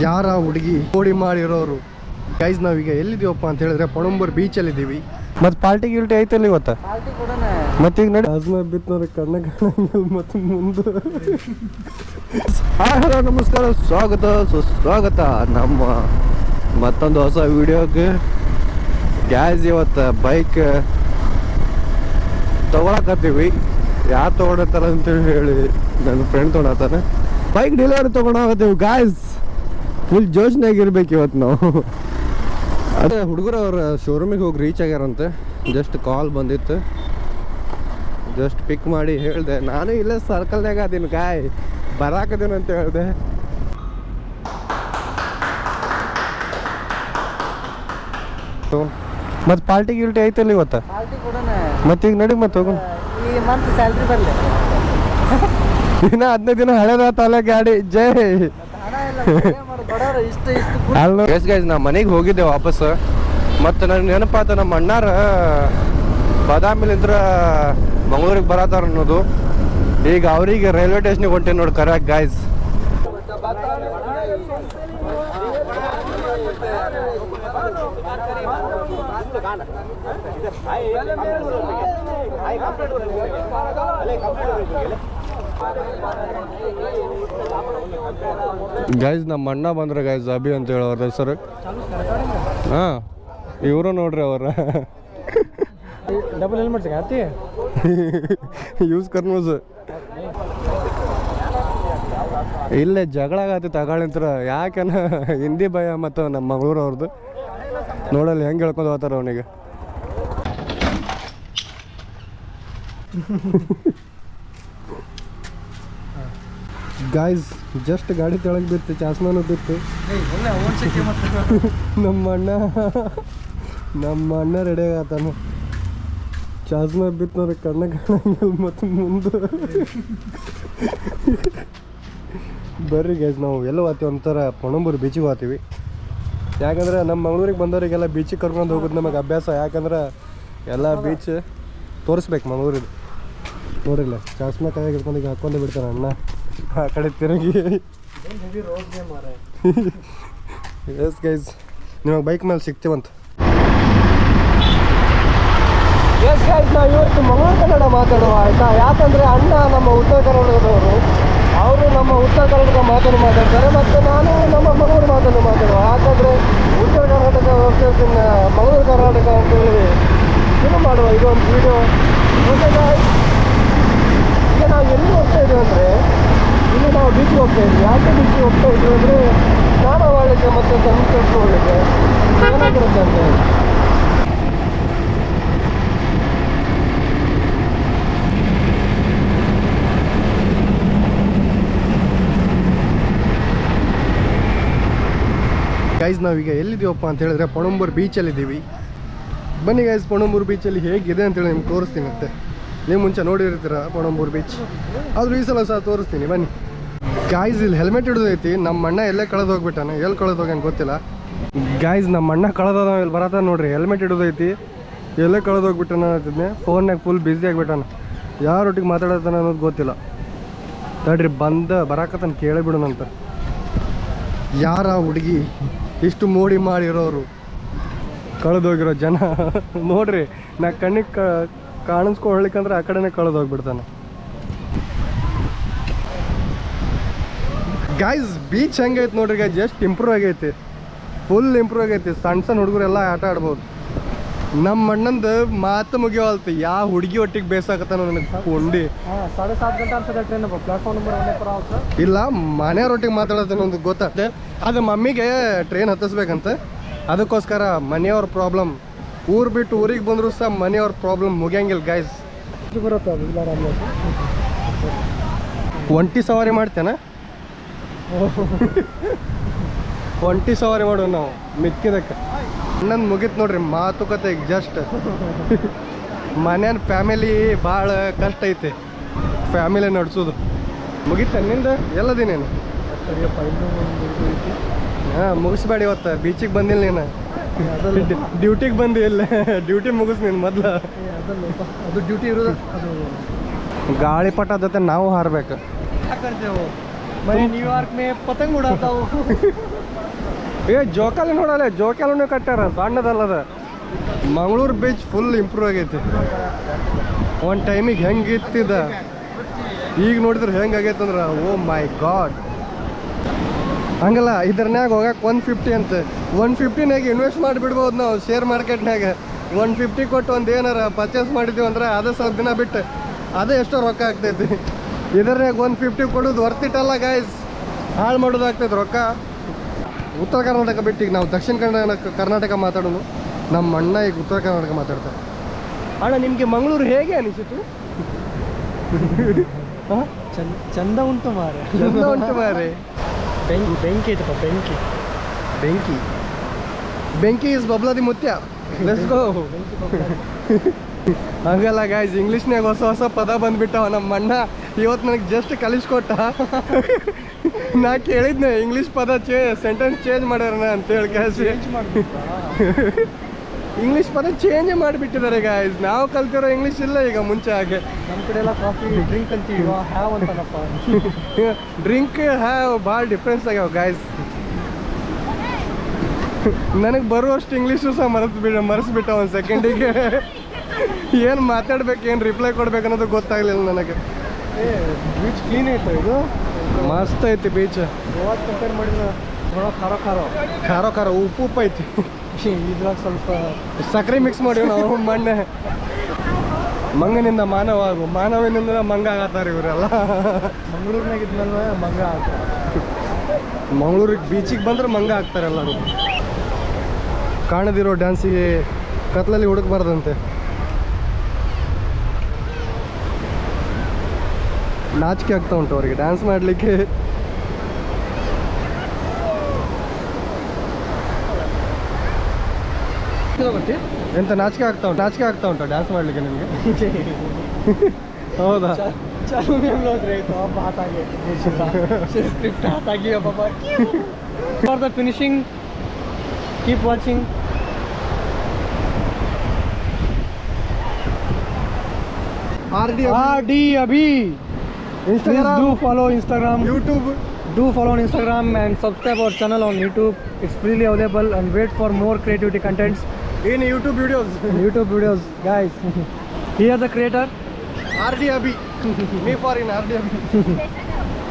ಯಾರ ಹುಡುಗಿ ಕೋಡಿ ಮಾಡಿರೋರು ಗೈಸ್. ನಾವೀಗ ಎಲ್ಲಿದ್ದೀವಪ್ಪ ಅಂತ ಹೇಳಿದ್ರೆ ಪಣಂಬೂರ್ ಬೀಚಲ್ಲಿ ಇದ್ದೀವಿ. ಮತ್ತೆ ಪಾರ್ಟಿ ಗಿಲ್ಟಿ ಐತಲ್ಲ ಇವತ್ತ? ಮತ್ತೆ ಈಗ ನೋಡಿ ಅಜ್ಮ ಬಿತ್ತವ್ರ ಕಣ್ಣ ಮತ್ತೆ ಮುಂದೆ. ಹಲೋ ನಮಸ್ಕಾರ, ಸ್ವಾಗತ ಸುಸ್ವಾಗತ ನಮ್ಮ ಮತ್ತೊಂದು ಹೊಸ ವಿಡಿಯೋಗೆ. ಗ್ಯಾಸ್ ಇವತ್ತು ಬೈಕ್ ತಗೊಳಕತ್ತೀವಿ. ಯಾರು ತೊಗೊಂಡತ್ತಾರ ಅಂತೇಳಿ ಹೇಳಿ ನನ್ನ ಫ್ರೆಂಡ್ ತೊಗೊಂಡತ್ತಾನೆ. ಬೈಕ್ ಡೆಲಿವರಿ ತೊಗೊಂಡೋಗತ್ತೀವಿ ಗಾಯ್ಸ್. ಫುಲ್ ಜೋಶ್ನಾಗಿರ್ಬೇಕು ಇವತ್ತು ನಾವು. ಅದೇ ಹುಡುಗರು ಅವ್ರ ಶೋರೂಮಿಗೆ ಹೋಗಿ ರೀಚ್ ಆಗ್ಯಾರಂತೆ. ಜಸ್ಟ್ ಕಾಲ್ ಬಂದಿತ್ತು, ಜಸ್ಟ್ ಪಿಕ್ ಮಾಡಿ ಹೇಳಿದೆ. ನಾನು ಇಲ್ಲೇ ಸರ್ಕಲ್ನಾಗ ಅದೀನಿ ಗಾಯ್, ಬರಾಕದೀನಿ ಅಂತ ಹೇಳಿದೆ. ಮತ್ತೆ ಪಾರ್ಟಿ ಗಿಲ್ಟಿ ಐತಲ್ಲ ಇವತ್ತು? ಮತ್ತೆ ಈಗ ನಡಿ ಮತ್ತೆ ಹೋಗೋಣ. ದಿನ 15 ದಿನ ಹಳೇದಾತಲ್ಲ ಗಾಡಿ. ಜೈ ಗೈಸ್, ನಾ ಮನೆಗೆ ಹೋಗಿದ್ದೆ ವಾಪಸ್. ಮತ್ತು ನನ್ನ ನೆನಪಾತ ನಮ್ಮ ಅಣ್ಣಾರ ಬಾದಾಮಿಲಿಂದ್ರ ಮಂಗಳೂರಿಗೆ ಬರತ್ತಾರ ಅನ್ನೋದು. ಈಗ ಅವ್ರಿಗೆ ರೈಲ್ವೆ ಸ್ಟೇಷನ್ಗೆ ಹೊಂಟೇನಿ ನೋಡಿ ಕರೆಕ್ಟ್ ಗಾಯ್ಸ್. ಗೈಸ್ ನಮ್ಮ ಅಣ್ಣ ಬಂದ್ರೆ ಗೈಸ್, ಅಭಿ ಅಂತ ಹೇಳೋರ ಹೆಸರು. ಹಾಂ, ಇವರು ನೋಡ್ರಿ ಅವರ ಡಬಲ್ ಹೆಲ್ಮೆಟ್ ಆತಿ ಯೂಸ್ ಕರ್ನೂಸ್. ಇಲ್ಲೇ ಜಗಳ ಆಗತ್ತೆ ತಗೊಳ್ಳಿಂತ್ರ. ಯಾಕನ ಹಿಂದಿ ಭಯ ಮತ್ತು ನಮ್ಮ ಮಂಗಳೂರು ಅವ್ರದ್ದು ನೋಡಲ್ಲಿ ಹೆಂಗೆ ಹೇಳ್ಕೊಂಡು ಹೋಗ್ತಾರ ಅವನಿಗೆ. ಗಾಯ್ಸ್ ಜಸ್ಟ್ ಗಾಡಿ ತೆಳಗೆ ಬಿತ್ತು, ಚಾಸ್ಮಾನು ಬಿತ್ತು. ನಮ್ಮ ಅಣ್ಣ ರೆಡಿ ಆಗತ್ತಾನ. ಚಾಸ್ಮಾ ಬಿತ್ತು ನೋಡ್ರಿ, ಕಣ್ಣ ಕಾಣಂಗಿಲ್ಲ ಮತ್ತು ಮುಂದೆ. ಬರ್ರಿ ಗೈಸ್, ನಾವು ಎಲ್ಲ ಹೋಗ್ತೀವಿ ಒಂಥರ ಪಣಂಬೂರು ಬೀಚಿಗೆ ಹೋಗ್ತೀವಿ. ಯಾಕಂದ್ರೆ ನಮ್ಮ ಮಂಗಳೂರಿಗೆ ಬಂದವರಿಗೆಲ್ಲ ಬೀಚಿಗೆ ಕರ್ಕೊಂಡು ಹೋಗೋದು ನಮಗೆ ಅಭ್ಯಾಸ. ಯಾಕಂದ್ರೆ ಎಲ್ಲ ಬೀಚ್ ತೋರಿಸ್ಬೇಕು ಮಂಗಳೂರಿಗೆ. ನೋಡಿಲ್ಲ, ಚಾಸ್ಮಾ ಕೈಯಾಗ ಹಿಡ್ಕೊಂಡು ಈಗ ಹಾಕ್ಕೊಂಡೇ ಬಿಡ್ತಾನೆ ಅಣ್ಣ ಆ ಕಡೆ ತಿರುಗಿ. ಎಸ್ ಗೈಸ್, ನಿಮಗೆ ಬೈಕ್ ಮೇಲೆ ಸಿಗ್ತೀವಂತ. ಎಸ್ ಗೈಸ್, ನಾವು ಇವತ್ತು ಮಂಗಳೂರು ಕನ್ನಡ ಮಾತಾಡುವ ಆಯಿತಾ. ಯಾಕಂದರೆ ಅಣ್ಣ ನಮ್ಮ ಉತ್ತರ ಕರ್ನಾಟಕದವರು, ಅವರು ನಮ್ಮ ಉತ್ತರ ಕರ್ನಾಟಕ ಮಾತನ್ನು ಮಾತಾಡ್ತಾರೆ, ಮತ್ತು ನಾನು ನಮ್ಮ ಮಂಗಳೂರು ಮಾತನ್ನು ಮಾತಾಡುವ. ಯಾಕಂದರೆ ಉತ್ತರ ಕರ್ನಾಟಕ ವರ್ಸಸ್ ಮಂಗಳೂರು ಕರ್ನಾಟಕ ಅಂತೇಳಿ ಶುರು ಮಾಡುವ ಇದೊಂದು ವಿಡಿಯೋ. ಈಗ ನಾವು ಎಲ್ಲಿ ಹೋಗ್ತಾ ಇದ್ದೀವಿ ಅಂದರೆ, ಇಲ್ಲಿ ನಾವು ಬೀಚ್ಗೆ ಹೋಗ್ತಾ ಇದ್ವಿ. ಯಾಕೆ ಬೀಚ್ಗೆ ಹೋಗ್ತಾ ಇದ್ವಿ ಅಂದರೆ ಸ್ನಾನ ಮಾಡಲಿಕ್ಕೆ ಮತ್ತು ಸನ್ಸೆಟ್ ನೋಡಲಿಕ್ಕೆ ಚೆನ್ನಾಗಿರುತ್ತೆ ಅಂತ ಹೇಳಿ. ಗೈಸ್, ನಾವೀಗ ಎಲ್ಲಿದ್ದೀವಪ್ಪ ಅಂತ ಹೇಳಿದ್ರೆ ಪಣಂಬೂರು ಬೀಚಲ್ಲಿದ್ದೀವಿ. ಬನ್ನಿ ಗೈಸ್, ಪಣಂಬೂರು ಬೀಚಲ್ಲಿ ಹೇಗಿದೆ ಅಂತೇಳಿ ನಿಮ್ಗೆ ತೋರಿಸ್ತೀನಿ. ಮತ್ತೆ ನೀವು ಮುಂಚೆ ನೋಡಿರ್ತೀರ ಪಣಂಬೂರು ಬೀಚ್, ಆದರೂ ಈ ಸಲ ಸಹ ತೋರಿಸ್ತೀನಿ ಬನ್ನಿ. ಗಾಯ್ಸ್, ಇಲ್ಲಿ ಹೆಲ್ಮೆಟ್ ಹಿಡಿದೈತಿ. ನಮ್ಮ ಅಣ್ಣ ಎಲ್ಲೇ ಕಳೆದು ಹೋಗ್ಬಿಟ್ಟಾನೆ, ಎಲ್ಲಿ ಕಳೆದು ಹೋಗ್ಯಾನ ಗೊತ್ತಿಲ್ಲ. ಗಾಯ್ಸ್, ನಮ್ಮ ಅಣ್ಣ ಕಳೆದ ಇಲ್ಲಿ ಬರತ್ತ ನೋಡ್ರಿ. ಹೆಲ್ಮೆಟ್ ಹಿಡಿದೈತಿ, ಎಲ್ಲೇ ಕಳೆದು ಹೋಗ್ಬಿಟ್ಟಾನ ಅಂತಿದ್ನೆ. ಫೋನ್ನಾಗ ಫುಲ್ ಬ್ಯುಸಿ ಆಗಿಬಿಟ್ಟಾನ. ಯಾರೊಟ್ಟಿಗೆ ಮಾತಾಡತ್ತಾನ ಅನ್ನೋದು ಗೊತ್ತಿಲ್ಲ. ತಡ್ರಿ ಬರಾಕತ್ತಾನ, ಕೇಳಿಬಿಡೋಣಂತ. ಯಾರ ಹುಡುಗಿ ಇಷ್ಟು ಮೋಡಿ ಮಾಡಿರೋರು, ಕಳೆದೋಗಿರೋ ಜನ ನೋಡ್ರಿ. ನಾ ಕಣ್ಣಿಗೆ ಕಾಣಿಸ್ಕೊಳ್ಲಿಕ್ಕಂದ್ರೆ ಆ ಕಡೆನೇ ಕಳೆದೋಗ್ಬಿಡ್ತಾನೆ. ಗಾಯ್ಸ್, ಬೀಚ್ ಹೆಂಗೈತೆ ನೋಡ್ರಿ ಗಾಯ್ಸ್, ಜಸ್ಟ್ ಇಂಪ್ರೂವ್ ಆಗೈತಿ, ಫುಲ್ ಇಂಪ್ರೂವ್ ಆಗೈತಿ. ಸಣ್ಣ ಸಣ್ಣ ಹುಡುಗರೆಲ್ಲ ಆಟ ಆಡ್ಬೋದು. ನಮ್ಮ ಅಣ್ಣಂದು ಮಾತು ಮುಗಿಯೋಲ್ತು, ಯಾವ ಹುಡುಗಿ ಒಟ್ಟಿಗೆ ಬೇಸಾಕತ್ತಾನ ನನಗೆ ಕೊಂಡಿ. 7:30 ಗಂಟೆ ಅನ್ಸುತ್ತೆ ಟ್ರೈನ್, ಪ್ಲಾಟ್ಫಾರ್ಮ್ ನಂಬರ್ 1 ಇಲ್ಲ, ಮನೆಯವ್ರೊಟ್ಟಿಗೆ ಮಾತಾಡೋದು ಒಂದು ಗೊತ್ತಾಗ್ತದೆ. ಅದು ಮಮ್ಮಿಗೆ ಟ್ರೈನ್ ಹತ್ತಿಸ್ಬೇಕಂತ, ಅದಕ್ಕೋಸ್ಕರ ಮನೆಯವ್ರ ಪ್ರಾಬ್ಲಮ್. ಊರು ಬಿಟ್ಟು ಊರಿಗೆ ಬಂದರೂ ಸಹ ಮನೆಯವ್ರ ಪ್ರಾಬ್ಲಮ್ ಮುಗಿಯಂಗಿಲ್ಲ ಗಾಯ್ಸ್. ಒಂಟಿ ಸವಾರಿ ಮಾಡ್ತೇನೆ, ಒಂಟಿ ಸವಾರಿ ಮಾಡೋದು ನಾವು ಮಿಕ್ಕಿದಕ್ಕೆ. ಅಣ್ಣಂದು ಮುಗೀತು ನೋಡ್ರಿ ಮಾತುಕತೆ. ಜಸ್ಟ್ ಮನೇನ ಫ್ಯಾಮಿಲಿ ಭಾಳ ಕಷ್ಟ ಐತಿ, ಫ್ಯಾಮಿಲಿ ನಡೆಸೋದು. ಮುಗೀತ ನಿಂದ ಎಲ್ಲದಿನೇನು? ಹಾಂ, ಮುಗಿಸ್ಬೇಡಿ. ಇವತ್ತು ಬೀಚಿಗೆ ಬಂದಿಲ್ಲ ನೀನು, ಡ್ಯೂಟಿಗೆ ಬಂದಿ ಇಲ್ಲ. ಡ್ಯೂಟಿ ಮುಗಿಸ್ ನೀನು ಮೊದಲು. ಅದು ಡ್ಯೂಟಿ ಇರೋದು. ಗಾಳಿಪಟ ಜೊತೆ ನಾವು ಹಾರಬೇಕು. मैं न्यूयॉर्क में पतंग उड़ाता हूँ। ಏ ಜೋಕಾಲಿ ನೋಡಲ್ಲ, ಜೋಕಾಲಿನೂ ಕಟ್ಟಾರ ಸಣ್ಣದಲ್ಲದ. ಮಂಗಳೂರು ಬೀಚ್ ಫುಲ್ ಇಂಪ್ರೂವ್ ಆಗೈತಿ. ಒಂದು ಟೈಮಿಗೆ ಹೆಂಗೆ ಇತ್ತಿದ, ಈಗ ನೋಡಿದ್ರೆ ಹೆಂಗೆ ಆಗೈತೆ ಅಂದ್ರೆ ಓ ಮೈ ಗಾಡ್. ಹಂಗಲ್ಲ, ಇದ್ರನ್ಯಾಗ ಹೋಗಕ್ಕೆ 150 ಅಂತ. 150ನಾಗ ಇನ್ವೆಸ್ಟ್ ಮಾಡಿಬಿಡ್ಬೋದು ನಾವು ಶೇರ್ ಮಾರ್ಕೆಟ್ನಾಗ. 150 ಕೊಟ್ಟು ಒಂದು ಏನಾರ ಪರ್ಚೇಸ್ ಮಾಡಿದ್ದೀವಿ ಅಂದ್ರೆ ಅದೇ ಸ್ವಲ್ಪ ದಿನ ಬಿಟ್ಟು ಅದೇ ಎಷ್ಟೋ ರೊಕ್ಕ ಆಗ್ತೈತಿ. ಇದ್ರಾಗ 150 ಕೊಡೋದು ವರ್ತಿಟ್ಟಲ್ಲ ಗಾಯ್ಸ್, ಹಾಳು ಮಾಡೋದು ಆಗ್ತೈತೆ ರೊಕ್ಕ. ಉತ್ತರ ಕರ್ನಾಟಕ ಬಿಟ್ಟು ಈಗ ನಾವು ದಕ್ಷಿಣ ಕರ್ನಾಟಕ ಮಾತಾಡೋನು. ನಮ್ಮ ಅಣ್ಣ ಈಗ ಉತ್ತರ ಕರ್ನಾಟಕ ಮಾತಾಡ್ತಾರೆ. ಅಣ್ಣ ನಿಮಗೆ ಮಂಗಳೂರು ಹೇಗೆ ಅನಿಸಿತು? ಚಂದ ಉಂಟು ಮಾರೆ. ಚಂದ ಉಂಟು ಮಾರೆ. ಬೆಂಕಿ ಐತಪ್ಪ, ಬೆಂಕಿ. ಬೆಂಕಿ ಬೆಂಕಿ ಇಸ್ ಬಬ್ಲಾದಿ ಮುತ್ಯ. Let's go. ಹಂಗಲ್ಲ ಗಾಯ್ಸ್, ಇಂಗ್ಲೀಷ್ನಾಗ ಹೊಸ ಹೊಸ ಪದ ಬಂದ್ಬಿಟ್ಟವ. ನಮ್ಮ ಅಣ್ಣ ಇವತ್ತು ನನಗೆ ಜಸ್ಟ್ ಕಲಿಸ್ಕೊಟ್ಟ. ನಾ ಕೇಳಿದ್ನೆ ಇಂಗ್ಲೀಷ್ ಪದ ಸೆಂಟೆನ್ಸ್ ಚೇಂಜ್ ಮಾಡ್ಯಾರನ ಅಂತೇಳಿ ಗಾಯ್ಸ್. ಇಂಗ್ಲೀಷ್ ಪದ ಚೇಂಜ್ ಮಾಡಿಬಿಟ್ಟಿದ್ದಾರೆ ಗಾಯ್ಸ್. ನಾವು ಕಲ್ತಿರೋ ಇಂಗ್ಲೀಷ್ ಇಲ್ಲ ಈಗ ಮುಂಚೆ ಹಾಗೆ. ನಮ್ಮ ಕಡೆ ಎಲ್ಲ ಕಾಫಿ ಡ್ರಿಂಕ್ ಅಂತೀವಿ, ಹ್ಯಾವ್ ಅಂತಾನಪ್ಪ. ಡ್ರಿಂಕ್ ಹ್ಯಾವ್ ಭಾಳ ಡಿಫ್ರೆನ್ಸ್ ಆಗ್ಯಾವ ಗಾಯ್ಸ್. ನನಗೆ ಬರುವಷ್ಟು ಇಂಗ್ಲೀಷು ಸಹ ಮರೆಸ್ಬಿಟ್ಟ ಒಂದು ಸೆಕೆಂಡಿಗೆ. ಏನು ಮಾತಾಡ್ಬೇಕು, ಏನು ರಿಪ್ಲೈ ಕೊಡ್ಬೇಕು ಅನ್ನೋದು ಗೊತ್ತಾಗಲಿಲ್ಲ ನನಗೆ. ಬೀಚ್ ಕ್ಲೀನ್ ಐತೆ ಇದು, ಮಸ್ತ್ ಐತಿ ಬೀಚ್. ಗೋವಾಗೆ ಕಂಪೇರ್ ಮಾಡಿದ್ರೆ ಥೋड़ा ಖಾರ ಖಾರ ಉಪ್ಪು ಐತಿ. ಇದ್ರಾಗ ಸ್ವಲ್ಪ ಸಕ್ಕರೆ ಮಿಕ್ಸ್ ಮಾಡಿವಿ ನಾವು. ಮಣ್ಣೆ ಮಂಗನಿಂದ ಮಾನವ ಆಗು, ಮಾನವನಿಂದ ಮಂಗ ಆಗತ್ತಾರೆ ಇವರೆಲ್ಲ. ಮಂಗಳೂರಿನಾಗ ಇದ್ಮೇಲೆ ಮಂಗ ಆಗ್ತಾರೆ. ಮಂಗಳೂರಿಗೆ ಬೀಚಿಗೆ ಬಂದ್ರೆ ಮಂಗ ಆಗ್ತಾರೆ ಎಲ್ಲರೂ. ಕಾಣದಿರೋ ಡ್ಯಾನ್ಸಿಗೆ ಕತ್ಲಲ್ಲಿ ಹುಡುಕ್ಬಾರ್ದಂತೆ. ನಾಚಿಕೆ ಆಗ್ತಾ ಉಂಟು ಅವರಿಗೆ ಡ್ಯಾನ್ಸ್ ಮಾಡಲಿಕ್ಕೆ. ಎಂತ ನಾಚಿಕೆ ಆಗ್ತಾ ಉಂಟು ಡ್ಯಾನ್ಸ್ ಮಾಡಲಿಕ್ಕೆ ನಿಮಗೆ? ಹೌದಾ? चालू में हम लोग रहे तो अब बात आ गई, स्क्रिप्ट हाथ आ गई पापा. For the finishing, keep watching. RD अभी. Please do follow Instagram, YouTube. Do follow on Instagram and subscribe our channel on YouTube. It's freely available and wait for more creativity contents in YouTube videos. Guys. Here the creator. RD Abhi. Me for in RD Abhi.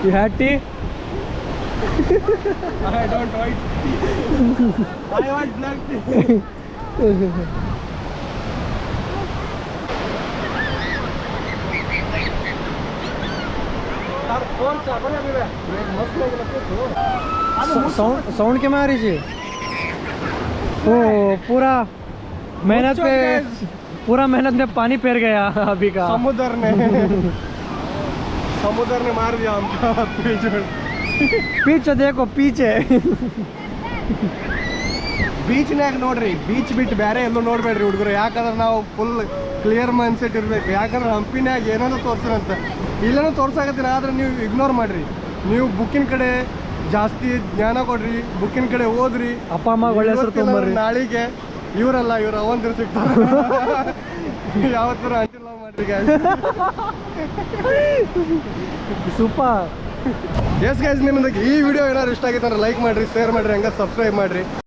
You had tea? I don't want tea. I want black tea. Sound के मारी जी. ओ पूरा मेहनत में पानी पैर गया अभी का. समुद्र ने मार दिया हमका. पीछे देखो, पीछे ಬೀಚ್ನಾಗ ನೋಡ್ರಿ, ಬೀಚ್ ಬಿಟ್ಟು ಬೇರೆ ಎಲ್ಲೂ ನೋಡ್ಬೇಡ್ರಿ ಹುಡುಗರು. ಯಾಕಂದ್ರೆ ನಾವು ಫುಲ್ ಕ್ಲಿಯರ್ ಮೈಂಡ್ ಸೆಟ್ ಇರಬೇಕು. ಯಾಕಂದ್ರೆ ಹಂಪಿನಾಗ ಏನೇನೋ ತೋರ್ಸಿರಂತ, ಇಲ್ಲೇನೋ ತೋರ್ಸಾಕತ್ತೀನಿ. ಆದ್ರೆ ನೀವು ಇಗ್ನೋರ್ ಮಾಡ್ರಿ. ನೀವು ಬುಕ್ಕಿನ ಕಡೆ ಜಾಸ್ತಿ ಜ್ಞಾನ ಕೊಡ್ರಿ, ಬುಕ್ಕಿನ ಕಡೆ ಓದ್ರಿ. ಅಪ್ಪ ಅಮ್ಮ ಒಳ್ಳೆ ಹೆಸರು ತೊಗೊಂಬರ್ರಿ. ನಾಳಿಗೆ ಇವರಲ್ಲ, ಇವ್ರು ಅವಂದಿರು ಸಿಗ್ತಾರೆ. ಯಾವತ್ತರ ಅಂಟಿಲ್ಲ ಮಾಡ್ರಿ ಗಾಯ್ಸ್. ಸೂಪರ್. ಎಸ್ ಗೈಸ್, ನಿಮ್ಗೆ ಈ ವಿಡಿಯೋ ಏನಾದ್ರು ಇಷ್ಟ ಆಗಿತ್ತು ಅಂದ್ರೆ ಲೈಕ್ ಮಾಡ್ರಿ, ಶೇರ್ ಮಾಡ್ರಿ, ಹಂಗೆ ಸಬ್ಸ್ಕ್ರೈಬ್ ಮಾಡ್ರಿ.